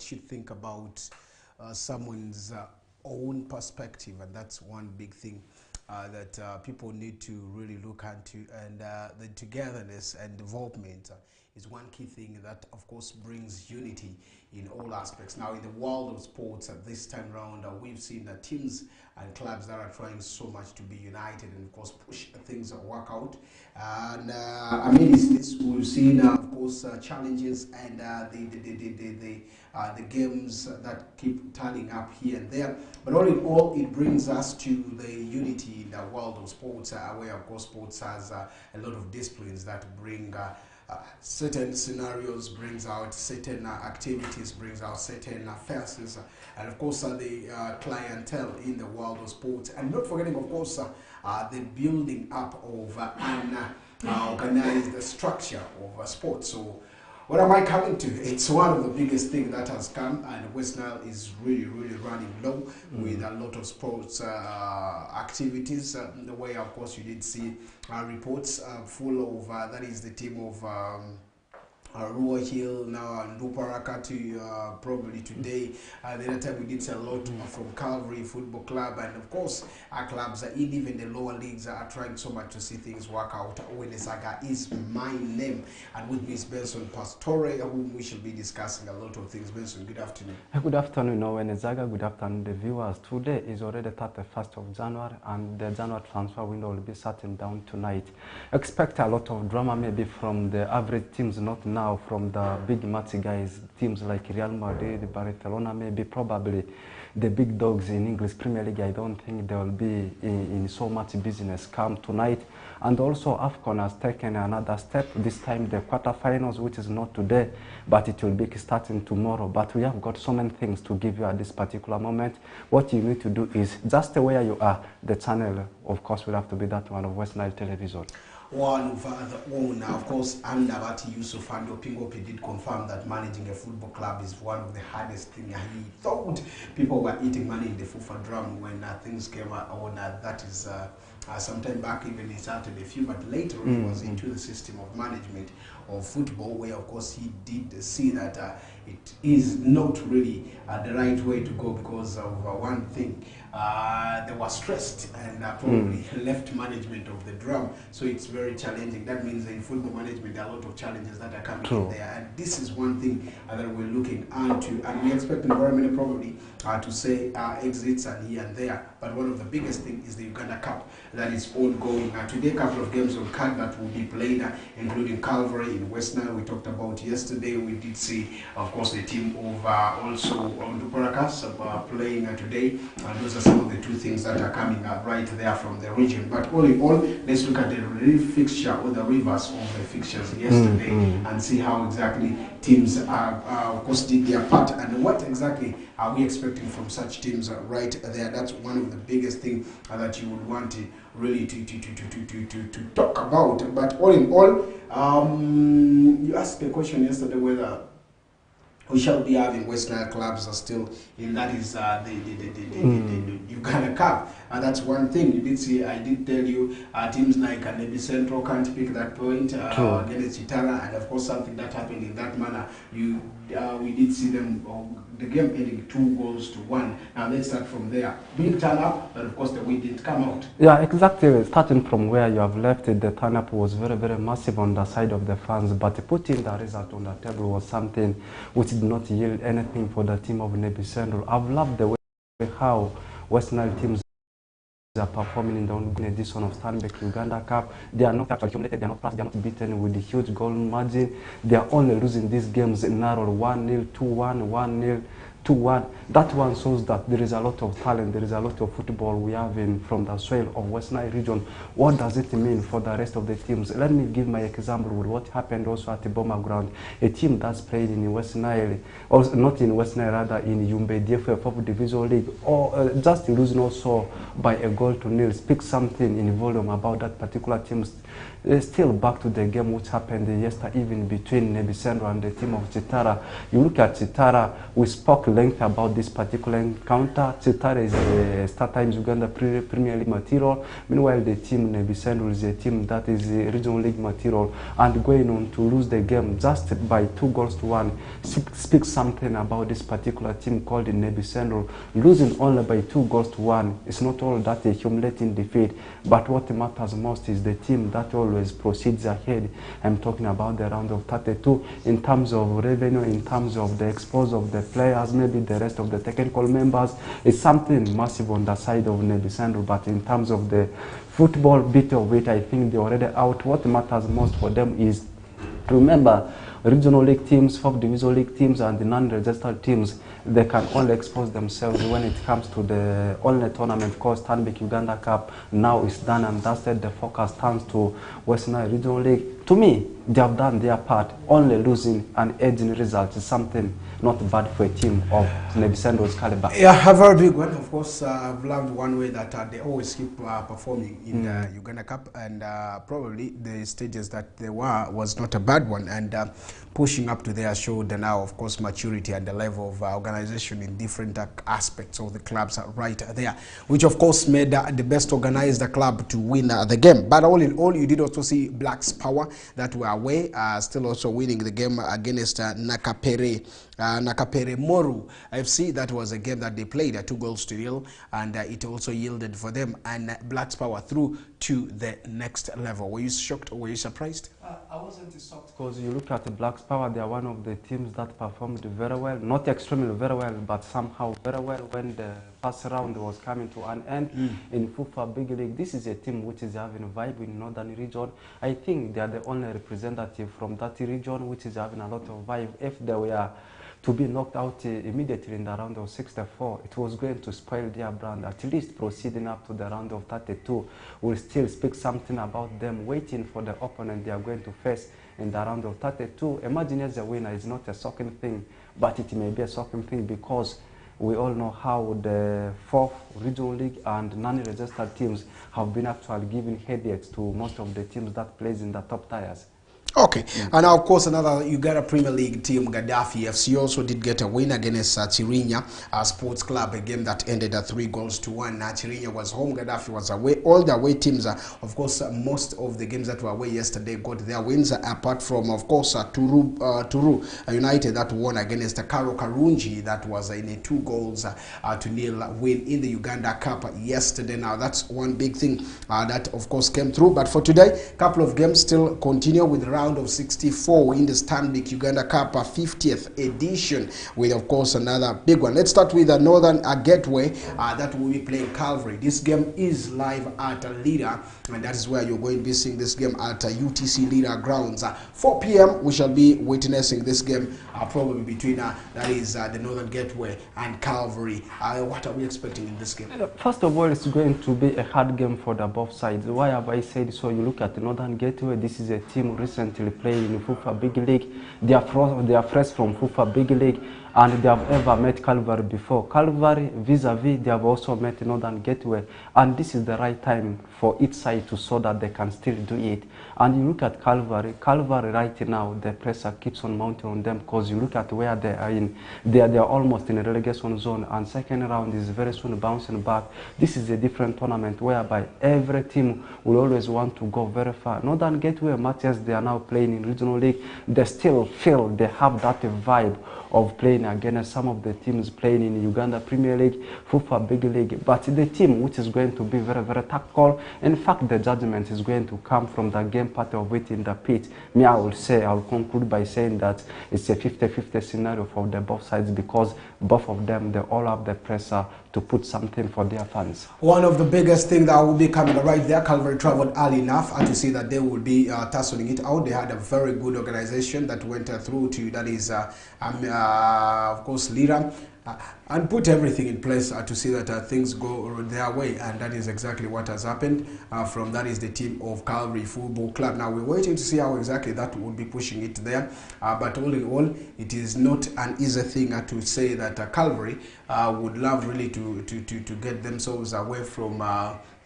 should think about someone's own perspective, and that's one big thing that people need to really look into. And the togetherness and development is one key thing that, of course, brings unity in all aspects. Now, in the world of sports at this time round, we've seen teams and clubs that are trying so much to be united and, of course, push things that work out. And amidst this, we've seen, of course, challenges and the games that keep turning up here and there. But all in all, it brings us to the unity in the world of sports, where, of course, sports has a lot of disciplines that bring certain scenarios, brings out certain activities, brings out certain offenses, and of course the clientele in the world of sports. And not forgetting, of course, the building up of an organized structure of sports. So what am I coming to? It's one of the biggest things that has come, and West Nile is really running low with a lot of sports activities. The way, of course, you did see reports full of, that is the team of Ruo Hill, now Nduparakati, probably today. The other time we did see a lot from Calvary Football Club, and of course our clubs in even the lower leagues are trying so much to see things work out. Owen Saga is my name, and with me is Benson Pastore, whom we shall be discussing a lot of things. Benson, good afternoon. Good afternoon, Owen Zaga. Good afternoon, the viewers. Today is already 31st of January, and the January transfer window will be shutting down tonight. Expect a lot of drama, maybe from the average teams, not now from the big match guys, teams like Real Madrid, Barcelona, maybe probably the big dogs in English Premier League. I don't think they will be in so much business come tonight. And also AFCON has taken another step, this time the quarterfinals, which is not today, but it will be starting tomorrow. But we have got so many things to give you at this particular moment. What you need to do is just where you are, the channel, of course, will have to be that one of West Nile Television. One of the owner, of course, Andabati Yusuf and Pingopi did confirm that managing a football club is one of the hardest things. He thought people were eating money in the FIFA drum when things came on. That is some time back, even he started a few, but later he was into the system of management of football, where, of course, he did see that it is not really the right way to go because of one thing. They were stressed and probably left management of the drum, so it's very challenging. That means in football management there are a lot of challenges that are coming in there, and this is one thing that we're looking into, and we expect environment probably to say exits and here and there. But one of the biggest things is the Uganda Cup that is ongoing. Today, a couple of games on card that will be played, including Calvary in West Nile. We talked about yesterday. We did see, of course, the team of also Duparakas playing today, and those are some of the two things that are coming right there from the region. But all in all, let's look at the real fixture or the reverse of the fixtures yesterday and see how exactly teams of course did their part, and what exactly are we expecting from such teams right there. That's one of the biggest things that you would want to really to talk about. But all in all, you asked the question yesterday whether we shall be having West Nile clubs are still in, that is the Uganda Cup. And that's one thing. You did see, I did tell you, teams like Nebi Central can't pick that point against Chitara, and of course something that happened in that manner. We did see them, the game ending 2-1. Now let's start from there. Big turn up, but of course the win didn't come out. Yeah, exactly. Starting from where you have left it, the turn up was very massive on the side of the fans, but putting the result on the table was something which did not yield anything for the team of Nebi Central. I've loved the way how West Nile teams are performing in the ongoing edition of Stanbic Uganda Cup. They are not accumulated, they are not plus, they are not beaten with a huge goal margin. They are only losing these games narrow 1-0, 2-1, 1-0, 2-1. That one shows that there is a lot of talent, there is a lot of football we have from the soil of West Nile region. What does it mean for the rest of the teams? Let me give my example with what happened also at the Boma Ground. A team that's played in West Nile, or not in West Nile, rather in Yumbe DFF 4th Division League, or just losing also by a goal to nil, speaks something in volume about that particular team. Still back to the game which happened yesterday evening between Nebi Central and the team of Chitara. You look at Chitara, we spoke length about this particular encounter. Chitara is a Star Times Uganda Premier League material. Meanwhile, the team Nebi Sendul is a team that is Regional League material, and going on to lose the game just by 2-1 speaks something about this particular team called Nebi Sendul. Losing only by 2-1 is not all that a humiliating defeat, but what matters most is the team that always proceeds ahead. I'm talking about the round of 32 in terms of revenue, in terms of the exposure of the players, maybe the rest of the technical members. It's something massive on the side of Nebi Sendul, but in terms of the football bit of it, I think they're already out. What matters most for them is, remember, regional league teams, 4th division league teams, and the non-registered teams, they can only expose themselves when it comes to the only tournament called Stanbic Uganda Cup. Now it's done and dusted. The focus turns to Western Nile Regional League. To me, they have done their part. Only losing and edging results is something not bad for a team of Nebi Sendul's caliber. Yeah, a very big one. Of course, I've loved one way that they always keep performing in the Uganda Cup, and probably the stages that they were was not a bad one, and pushing up to there showed now, of course, maturity and the level of organization in different aspects of the clubs right there, which of course made the best organized club to win the game. But all in all, you did also see Blacks Power that were away, still also winning the game against Nakapere Moru FC. That was a game that they played 2-0, and it also yielded for them, and Blacks Power through to the next level. Were you shocked or were you surprised? I wasn't shocked because you look at the Blacks Power, they are one of the teams that performed very well, not extremely very well, but somehow very well when the first round was coming to an end in FUFA Big League. This is a team which is having a vibe in Northern region. I think they are the only representative from that region which is having a lot of vibe. If they were to be knocked out immediately in the round of 64, it was going to spoil their brand. At least proceeding up to the round of 32 will still speak something about them, waiting for the opponent they are going to face in the round of 32. Imagine as a winner is not a shocking thing, but it may be a shocking thing because we all know how the 4th regional league and non-registered teams have been actually giving headaches to most of the teams that plays in the top tiers. Okay, and now of course another Uganda Premier League team, Gaddafi FC, also did get a win against Chirinya Sports Club, a game that ended at 3-1. Chirinya was home, Gaddafi was away. All the away teams, of course, most of the games that were away yesterday got their wins, apart from, of course, Turu United that won against Karo Karunji. That was in a 2-0 win in the Uganda Cup yesterday. Now that's one big thing that, of course, came through. But for today, a couple of games still continue with the round of 64 in the Stanbic Uganda Cup 50th edition, with of course another big one. Let's start with the Northern Gateway that will be playing Calvary. This game is live at Lira, and that is where you're going to be seeing this game at UTC Lira grounds. 4 p.m. we shall be witnessing this game, probably between that is the Northern Gateway and Calvary. What are we expecting in this game? First of all, it's going to be a hard game for the both sides. Why have I said so? You look at the Northern Gateway. This is a team recently playing in FUFA Big League. They are fresh from FUFA Big League, and they have ever met Calvary before. Calvary, vis-a-vis, they have also met Northern Gateway, and this is the right time for each side to show that they can still do it. And you look at Calvary right now, the pressure keeps on mounting on them, because you look at where they are in, they are almost in a relegation zone, and second round is very soon bouncing back. This is a different tournament whereby every team will always want to go very far. Northern Gateway matches they are now playing in regional league, they still feel they have that vibe of playing against some of the teams playing in Uganda Premier League, FUFA Big League. But the team which is going to be very, very tactical, in fact the judgment is going to come from the game part of it in the pitch. Me, I will conclude by saying that it's a 50-50 scenario for the both sides, because both of them, they all have the pressure to put something for their fans. One of the biggest things that will be coming right there, Calvary traveled early enough to see that they will be tussling it out. They had a very good organization that went through to, that is, of course, Lira, and put everything in place to see that things go their way, and that is exactly what has happened. From that is the team of Calvary Football Club. Now we're waiting to see how exactly that will be pushing it there, but all in all, it is not an easy thing to say that Calvary would love really to get themselves away from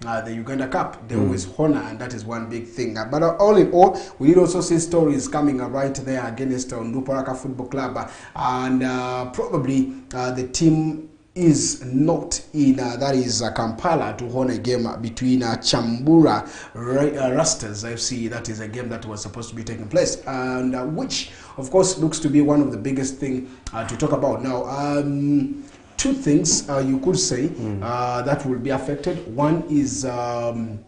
the Uganda Cup. They always honor, and that is one big thing. But all in all, we did also see stories coming right there against Nduparaka Football Club, and probably the team is not in that is Kampala to hold a game between Chambura Rastas FC. That is a game that was supposed to be taking place, and which of course looks to be one of the biggest thing to talk about now. Two things you could say that will be affected. One is that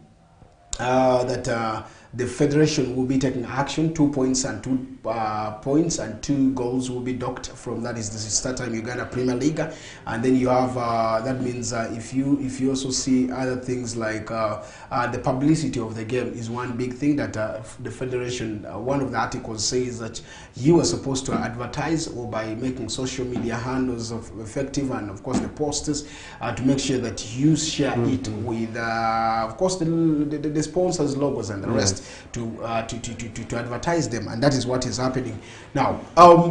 the federation will be taking action. 2 points and 2 points and 2 goals will be docked from that is the start time Uganda Premier League, and then you have that means if you also see other things like the publicity of the game is one big thing that the federation, one of the articles says that you are supposed to advertise or by making social media handles of effective, and of course the posters to make sure that you share it with of course the sponsors logos and the rest to advertise them, and that is what is happening now.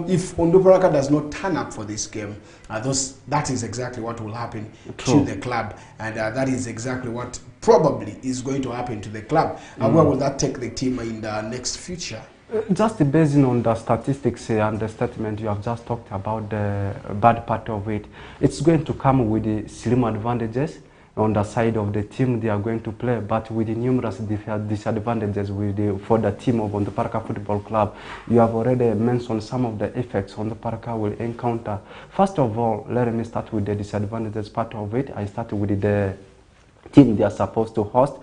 If Nduparaka does not turn up for this game, that is exactly what will happen to the club, and that is exactly what probably is going to happen to the club. Where will that take the team in the next future? Just based on the statistics and the statement you have just talked about, the bad part of it, it's going to come with the slim advantages on the side of the team they are going to play, but with the numerous disadvantages for the team of Nduparaka Football Club. You have already mentioned some of the effects Nduparaka will encounter. First of all, let me start with the disadvantages part of it. I start with the team they are supposed to host.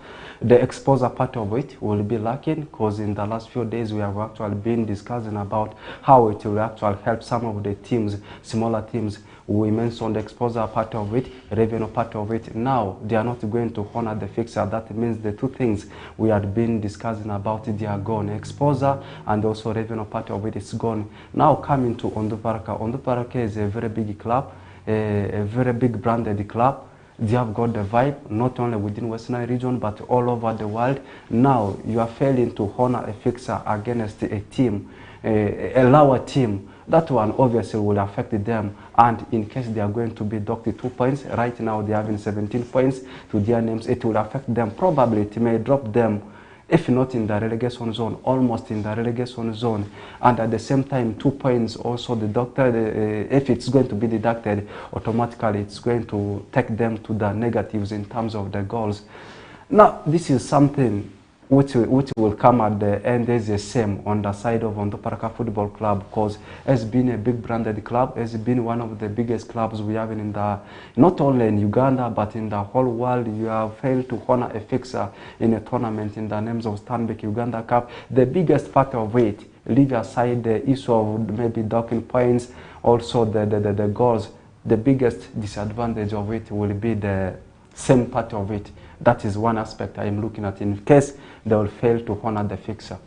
The exposure part of it will be lacking, because in the last few days we have actually been discussing about how it will actually help some of the teams, smaller teams. We mentioned the exposure part of it, revenue part of it. Now they are not going to honor the fixture. That means the two things we had been discussing about it, they are gone. Exposure and also revenue part of it is gone. Now coming to Nduparaka. Nduparaka is a very big club, a very big branded club. They have got the vibe, not only within Western region, but all over the world. Now you are failing to honor a fixture against a team, a lower team. That one obviously will affect them, and in case they are going to be docked 2 points, right now they are having 17 points to their names, it will affect them. Probably it may drop them, if not in the relegation zone, almost in the relegation zone. And at the same time, 2 points also deducted. If it's going to be deducted, automatically it's going to take them to the negatives in terms of the goals. Now, this is something which will come at the end is the same on the side of Nduparaka Football Club, because it's been a big branded club. It's been one of the biggest clubs we have in the, not only in Uganda, but in the whole world. You have failed to honor a fixture in a tournament in the names of Stanbic Uganda Cup. The biggest part of it, leave aside the issue of maybe docking points, also the goals, the biggest disadvantage of it will be the same part of it. That is one aspect I am looking at in case they will fail to honor the fixture.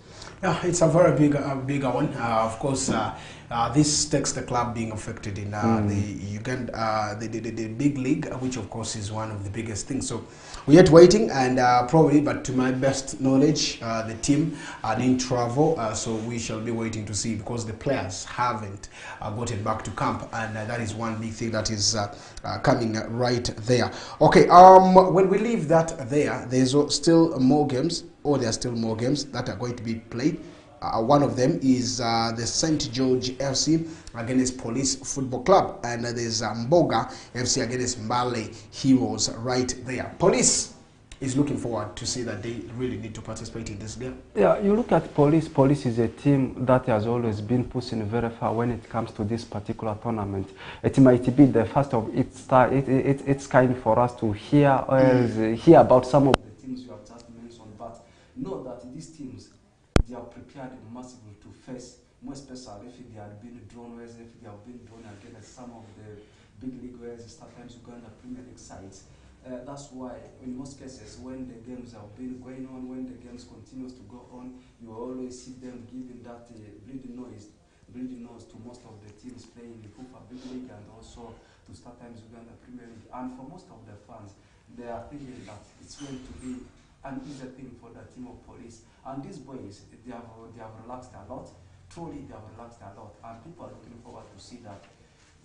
Yeah, it's a very bigger one. Of course, this takes the club being affected in the Uganda, the big league, which of course is one of the biggest things. So we're yet waiting, and probably, but to my best knowledge, the team didn't travel, so we shall be waiting to see, because the players haven't gotten back to camp, and that is one big thing that is coming right there. Okay, when we leave that there's still more games, or there are still more games that are going to be played. One of them is the St. George FC against Police Football Club, and there's Mboga FC against Mbale Heroes right there. Police is looking forward to see that they really need to participate in this game. Yeah, you look at Police. Police is a team that has always been pushing very far when it comes to this particular tournament. It might be the first of its kind for us to hear about some of the teams you have just mentioned, but know that these teams, they are prepared massively to face, more especially if they have been drawn, whereas if they have been drawn against some of the big league, whereas sometimes Uganda Premier League sides. That's why in most cases when the games have been going on, when the games continues to go on, you always see them giving that bleeding nose to most of the teams playing the FIFA Big League, and also to sometimes Uganda Premier League. And for most of the fans, they are thinking that it's going to be an easy thing for the team of Police. And these boys, they have relaxed a lot. Truly, they have relaxed a lot. And people are looking forward to see that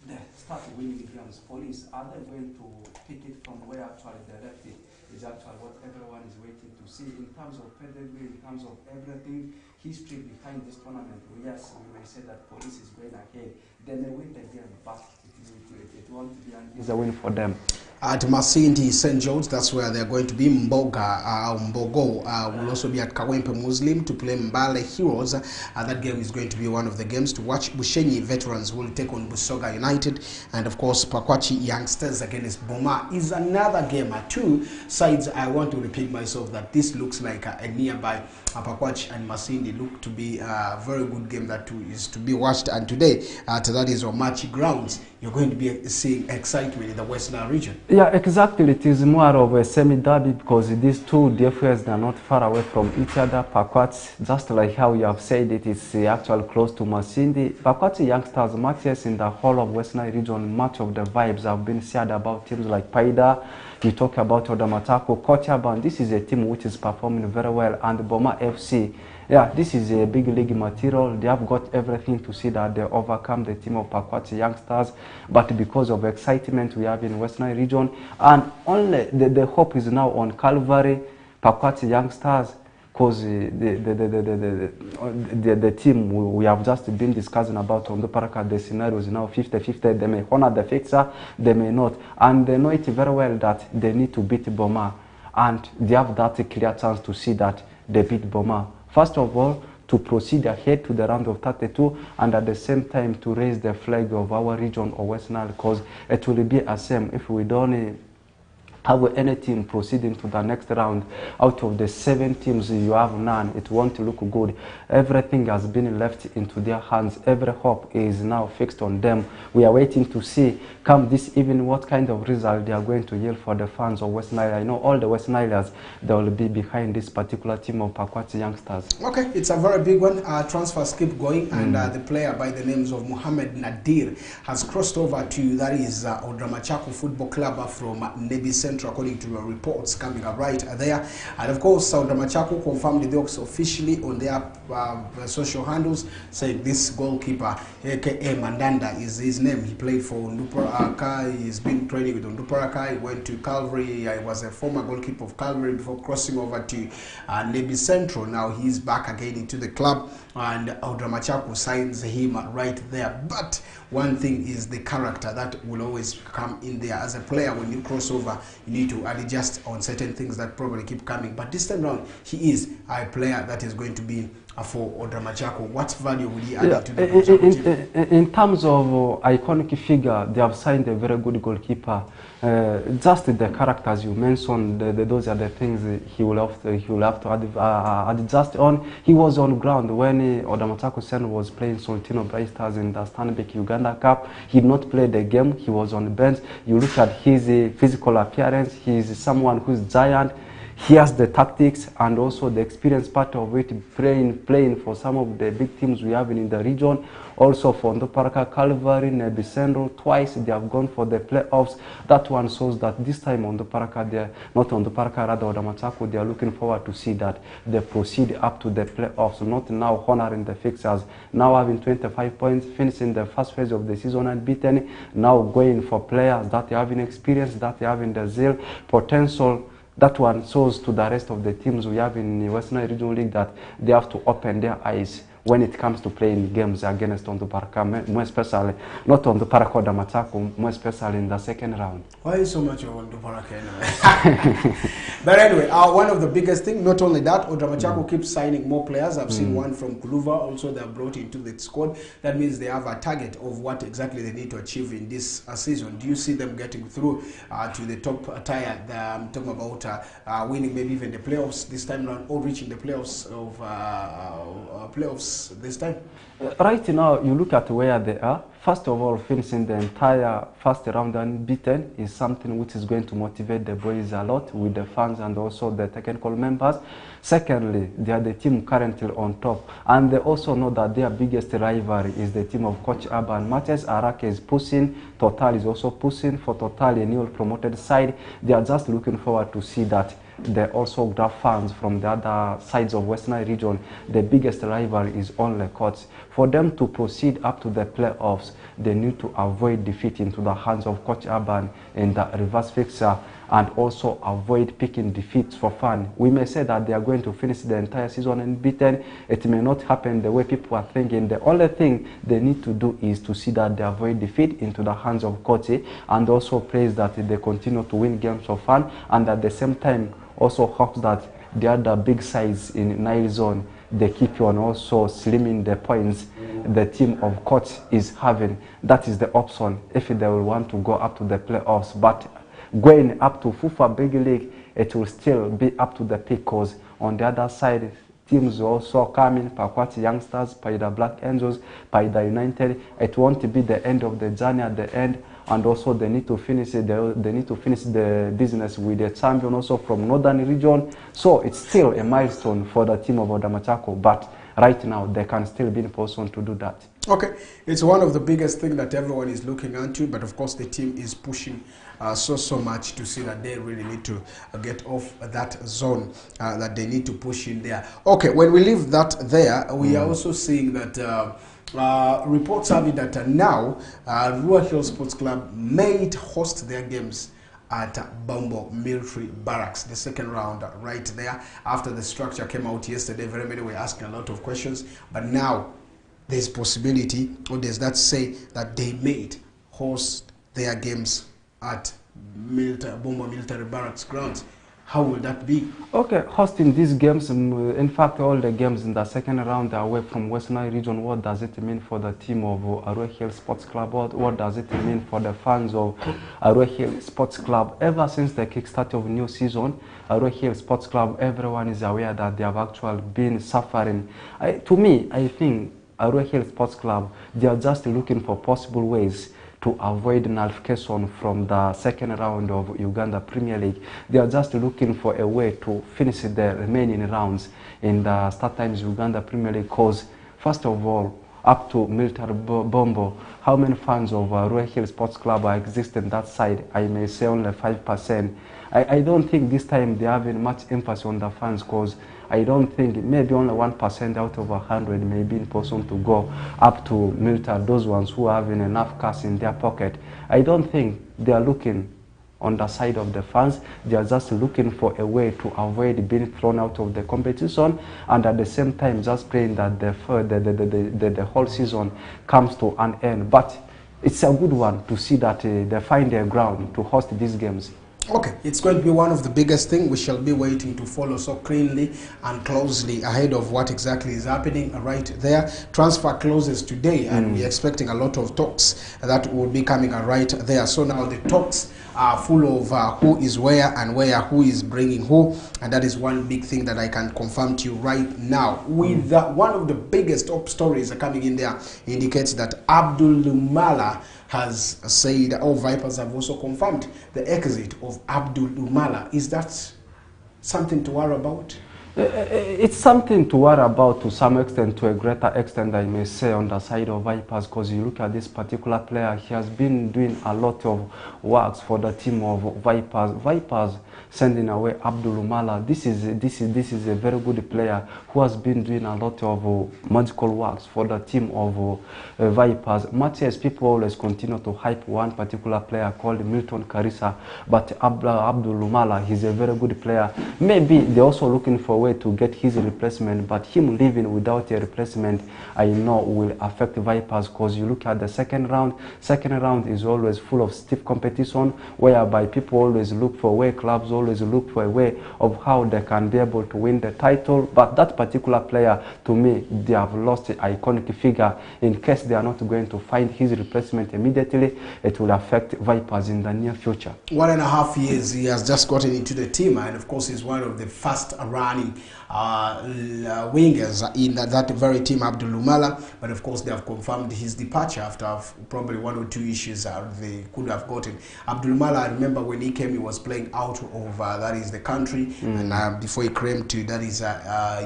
they start winning games. Police, are they going to pick it from where actually they left it? Is actually what everyone is waiting to see in terms of pedigree, in terms of everything, history behind this tournament. Yes, we may say that Police is going ahead. They may win the game, but it won't be an easy win for them. At Masindi St. George, that's where they're going to be. Mbogo will also be at Kawempe Muslim to play Mbale Heroes. That game is going to be one of the games to watch. Bushenyi Veterans will take on Busoga United. And of course, Pakwachi Youngsters against Boma is another game. Two sides, I want to repeat myself that this looks like a nearby. Pakwachi and Masindi look to be a very good game that is to be watched. And today, that is on Machi grounds, you're going to be seeing excitement in the Western region. Yeah, exactly. It is more of a semi-derby because these two DFS, they are not far away from each other. Pakwati, just like how you have said it, is actually close to Masindi. Pakwati Youngsters matches in the whole of Western region, much of the vibes have been shared about teams like Paida. You talk about Odamatako, Kochaban. This is a team which is performing very well, and Boma FC. Yeah, this is a big league material. They have got everything to see that they overcome the team of Pakwati Youngsters. But because of excitement we have in Western region, and only the hope is now on Calvary, Pakwati Youngsters, because the team we have just been discussing about on the Paraka, the scenario is now 50-50. They may honor the fixture, they may not. And they know it very well that they need to beat Boma. And they have that clear chance to see that they beat Boma. First of all, to proceed ahead to the round of 32, and at the same time to raise the flag of our region or West Nile, because it will be a shame if we don't have any team proceeding to the next round. Out of the 7 teams you have none, it won't look good. Everything has been left into their hands. Every hope is now fixed on them. We are waiting to see come this evening what kind of result they are going to yield for the fans of West Nile. I know all the West Nilers, they will be behind this particular team of Pakwati Youngsters. Okay, it's a very big one. Transfers keep going, and the player by the names of Mohamed Nadir has crossed over to, that is Odramachako Football Club from Nebi Central, according to reports coming up right there. And of course, Odramachako confirmed the works officially on their social handles, saying this goalkeeper, aka Mandanda, is his name. He played for Nduparaka. He's been training with Nduparaka. He went to Calvary. He was a former goalkeeper of Calvary before crossing over to Nebi Central. Now he's back again into the club, and Odramachako signs him right there. But one thing is the character that will always come in there. As a player, when you cross over, you need to adjust on certain things that probably keep coming. But this time around, he is a player that is going to be for Odramachako. What value will he add to the in terms of iconic figure, they have signed a very good goalkeeper. Just the characters you mentioned, those are the things he will have to adjust on. He was on ground when Odramachako Sen was playing Soltino Bright Stars in the Stanbic Uganda Cup. He did not play the game. He was on the bench. You look at his physical appearance. He is someone who's giant. He has the tactics and also the experience part of it, playing for some of the big teams we have in the region. Also for Nduparaka, Calvary, Nebi Central, twice they have gone for the playoffs. That one shows that this time on Nduparaka, not on Nduparaka, rather Odramachako, they are looking forward to see that they proceed up to the playoffs, not now honoring the fixtures. Now having 25 points, finishing the first phase of the season unbeaten, now going for players that they have in experience, that they have in the zeal, potential. That one shows to the rest of the teams we have in the Western Regional League that they have to open their eyes when it comes to playing games against Nduparaka, more especially, not Nduparaka or Odramachako, more especially in the second round. Why is so much of Nduparaka anyway? But anyway, one of the biggest things, not only that, Odramachako keeps signing more players. I've seen one from Kuluva, also they are brought into the squad. That means they have a target of what exactly they need to achieve in this season. Do you see them getting through to the top tier? I'm talking about winning maybe even the playoffs this time around, or reaching the playoffs of this time? Right now, you look at where they are. First of all, finishing the entire first round unbeaten is something which is going to motivate the boys a lot with the fans and also the technical members. Secondly, they are the team currently on top, and they also know that their biggest rivalry is the team of Coach Urban. Matches Arake is pushing, Total is also pushing. For Total, a new promoted side, they are just looking forward to see that they also grab fans from the other sides of Western Nile region. The biggest rival is on the court. For them to proceed up to the playoffs, they need to avoid defeat into the hands of Coach Urban in the reverse fixture, and also avoid picking defeats for fun. We may say that they are going to finish the entire season unbeaten. It may not happen the way people are thinking. The only thing they need to do is to see that they avoid defeat into the hands of Coach, and also praise that they continue to win games for fun, and at the same time also hopes that the other big sides in Nile zone, they keep on also slimming the points the team of Coach is having. That is the option if they will want to go up to the playoffs. But going up to FUFA Big League, it will still be up to the Picos. On the other side, teams also coming, Pakwati Youngsters, Paida Black Angels, Paida United. It won't be the end of the journey at the end, and also they need to finish it. They need to finish the business with the champion also from Northern region. So it's still a milestone for the team of Odamachako, but right now they can still be in position to do that. Okay, it's one of the biggest things that everyone is looking into, but of course the team is pushing so much to see that they really need to get off that zone that they need to push in there. Okay, when we leave that there, we are also seeing that reports have it that now Rural Hill Sports Club may host their games at Bombo Military Barracks, the second round right there. After the structure came out yesterday, very many were asking a lot of questions, but now there's possibility, or there's that say that they may host their games at Bombo Military Barracks grounds. How will that be? Okay, hosting these games, in fact, all the games in the second round are away from Western Nile region. What does it mean for the team of Arua Hill Sports Club? What does it mean for the fans of Arua Hill Sports Club? Ever since the kickstart of new season, Arua Hill Sports Club, everyone is aware that they have actually been suffering. To me, I think Arua Hill Sports Club, they are just looking for possible ways to avoid nullification from the second round of Uganda Premier League. They are just looking for a way to finish the remaining rounds in the Start Times Uganda Premier League, because first of all, up to Military Bombo, how many fans of Arua Hill Sports Club are existing that side? I may say only 5%. I don't think this time they are having much emphasis on the fans, because I don't think, maybe only 1% out of 100 may be in position to go up to Military, those ones who are having enough cash in their pocket. I don't think they are looking on the side of the fans. They are just looking for a way to avoid being thrown out of the competition, and at the same time just praying that the whole season comes to an end. But it's a good one to see that they find their ground to host these games. Okay, it's going to be one of the biggest things we shall be waiting to follow so keenly and closely ahead of what exactly is happening right there. Transfer closes today, and we're expecting a lot of talks that will be coming right there. So now the talks are full of who is where and who is bringing who, and that is one big thing that I can confirm to you right now. With one of the biggest top stories coming in there indicates that Abdul Lumala has said, Vipers have also confirmed the exit of Abdul Lumala. Is that something to worry about? It's something to worry about to some extent, to a greater extent, I may say, on the side of Vipers, because you look at this particular player, he has been doing a lot of works for the team of Vipers. Vipers sending away Abdul Lumala. This is a very good player who has been doing a lot of magical works for the team of Vipers. Much as people always continue to hype one particular player called Milton Karisa, but Abdul Lumala, he's a very good player. Maybe they're also looking for a way to get his replacement, but him leaving without a replacement, I know will affect Vipers, because you look at the second round is always full of stiff competition, whereby people always look for a way, clubs always look for a way of how they can be able to win the title. But that particular player, to me, they have lost an iconic figure. In case they are not going to find his replacement immediately, it will affect Vipers in the near future. 1.5 years he has just gotten into the team, and of course he's one of the fast running starting wingers in that very team, Abdul Lumala, but of course they have confirmed his departure after probably 1 or 2 issues they could have gotten. Abdul Lumala, I remember when he came, he was playing out of that is the country, and before he came to that is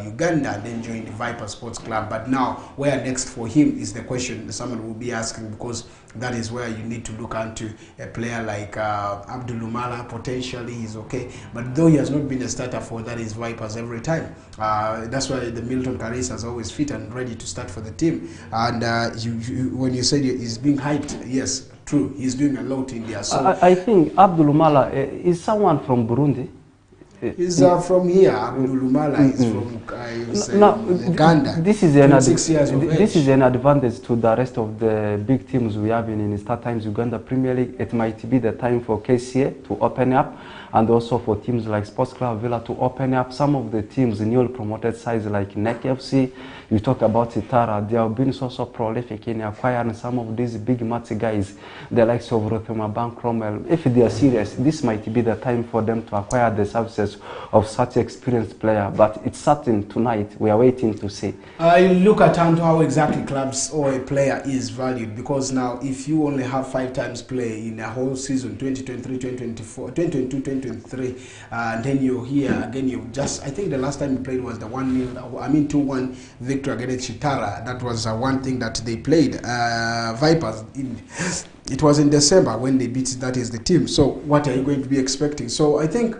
Uganda, and then joined the Viper Sports Club. But now, where next for him is the question someone will be asking, because that is where you need to look into a player like Abdul Lumala. Potentially he's okay, but though he has not been a starter for that is Vipers every time. That's why the Milton Karisa is always fit and ready to start for the team. And when you said he's being hyped, yes, true, he's doing a lot in there. So I think Abdul Lumala is someone from Burundi. He's from here. Abdul Lumala is from Uganda. This is an advantage to the rest of the big teams we have in StarTimes Uganda Premier League. It might be the time for KCA to open up, and also for teams like Sports Club Villa to open up. Some of the teams, newly promoted sides like NEC FC, you talk about Itara, they have been so prolific in acquiring some of these big match guys, the likes of Rothema Bank, Cromwell. If they are serious, this might be the time for them to acquire the services of such experienced player. But it's certain tonight, we are waiting to see. You look at how exactly clubs or a player is valued, because now if you only have 5 times play in a whole season, 2023, 2024, 2022, 2023, and then you're here again, you just, I think the last time you played was the 2-1 victory against Chitara. That was one thing that they played. Vipers, it was in December when they beat that is the team. So what are you going to be expecting? So I think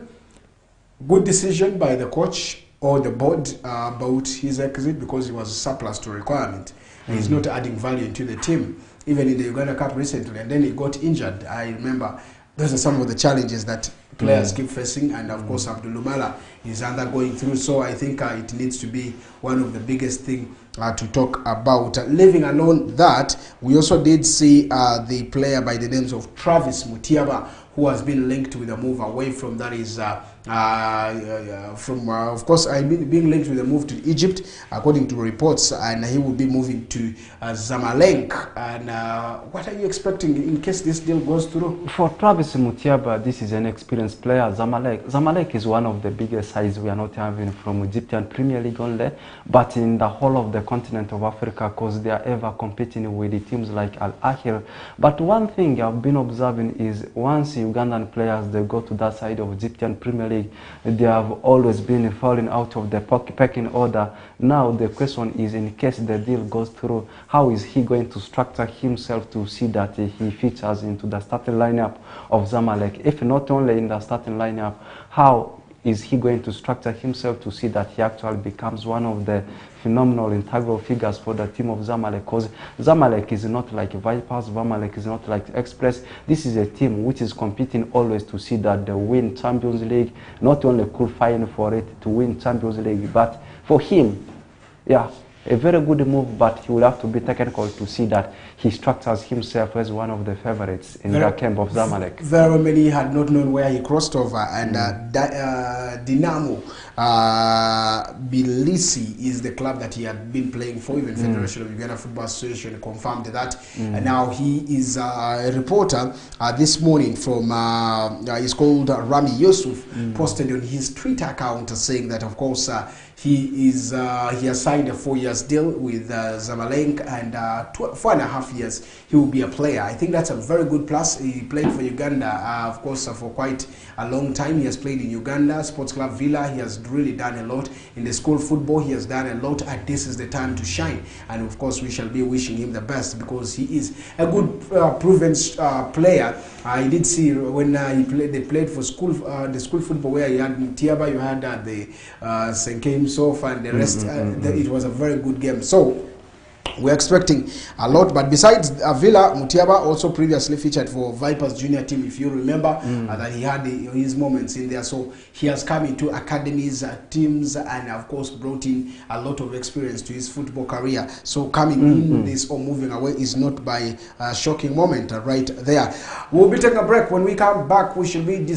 good decision by the coach or the board about his exit, because he was a surplus to requirement. He's not adding value into the team, even in the Uganda Cup recently, and then he got injured. I remember those are some of the challenges that players keep facing, and of course Abdul Lumala is undergoing through. So I think it needs to be one of the biggest things to talk about. Leaving alone that, we also did see the player by the names of Travis Mutiaba, who has been linked with a move away from that is of course, being linked with a move to Egypt, according to reports, and he will be moving to Zamalek. And what are you expecting in case this deal goes through? For Travis Mutiaba, this is an experienced player. Zamalek is one of the biggest sides we are not having from Egyptian Premier League only, but in the whole of the continent of Africa, because they are ever competing with the teams like Al Ahly. But one thing I've been observing is once Ugandan players they go to that side of Egyptian Premier League, they have always been falling out of the pecking order. Now the question is, in case the deal goes through, how is he going to structure himself to see that he features into the starting lineup of Zamalek? If not only in the starting lineup, how is he going to structure himself to see that he actually becomes one of the phenomenal integral figures for the team of Zamalek? Because Zamalek is not like Vipers, Zamalek is not like Express. This is a team which is competing always to see that they win Champions League, not only qualifying for it to win Champions League, but for him, yeah, a very good move, but he will have to be technical to see that he structures himself as one of the favorites in the camp of Zamalek. Very many had not known where he crossed over, and Dinamo Tbilisi is the club that he had been playing for. Even Federation of Uganda Football Association confirmed that. And now he is a reporter this morning from, he's called Rami Yusuf, posted on his Twitter account saying that, of course, he has signed a 4-year deal with Zamalek, and 4.5 years he will be a player. I think that's a very good plus. He played for Uganda, of course, for quite a long time. He has played in Uganda, Sports Club Villa. He has really done a lot in the school football. He has done a lot, and this is the time to shine. And of course, we shall be wishing him the best, because he is a good, proven player. I did see when they played for school, the school football, where you had Mutiaba, you had the Senkem Sof, and the rest. It was a very good game. So we're expecting a lot. But besides Villa, Mutiaba also previously featured for Vipers junior team, if you remember, that he had his moments in there. So he has come into academies, teams, and of course brought in a lot of experience to his football career. So coming in this or moving away is not by a shocking moment right there. We'll be taking a break. When we come back, we should be discussing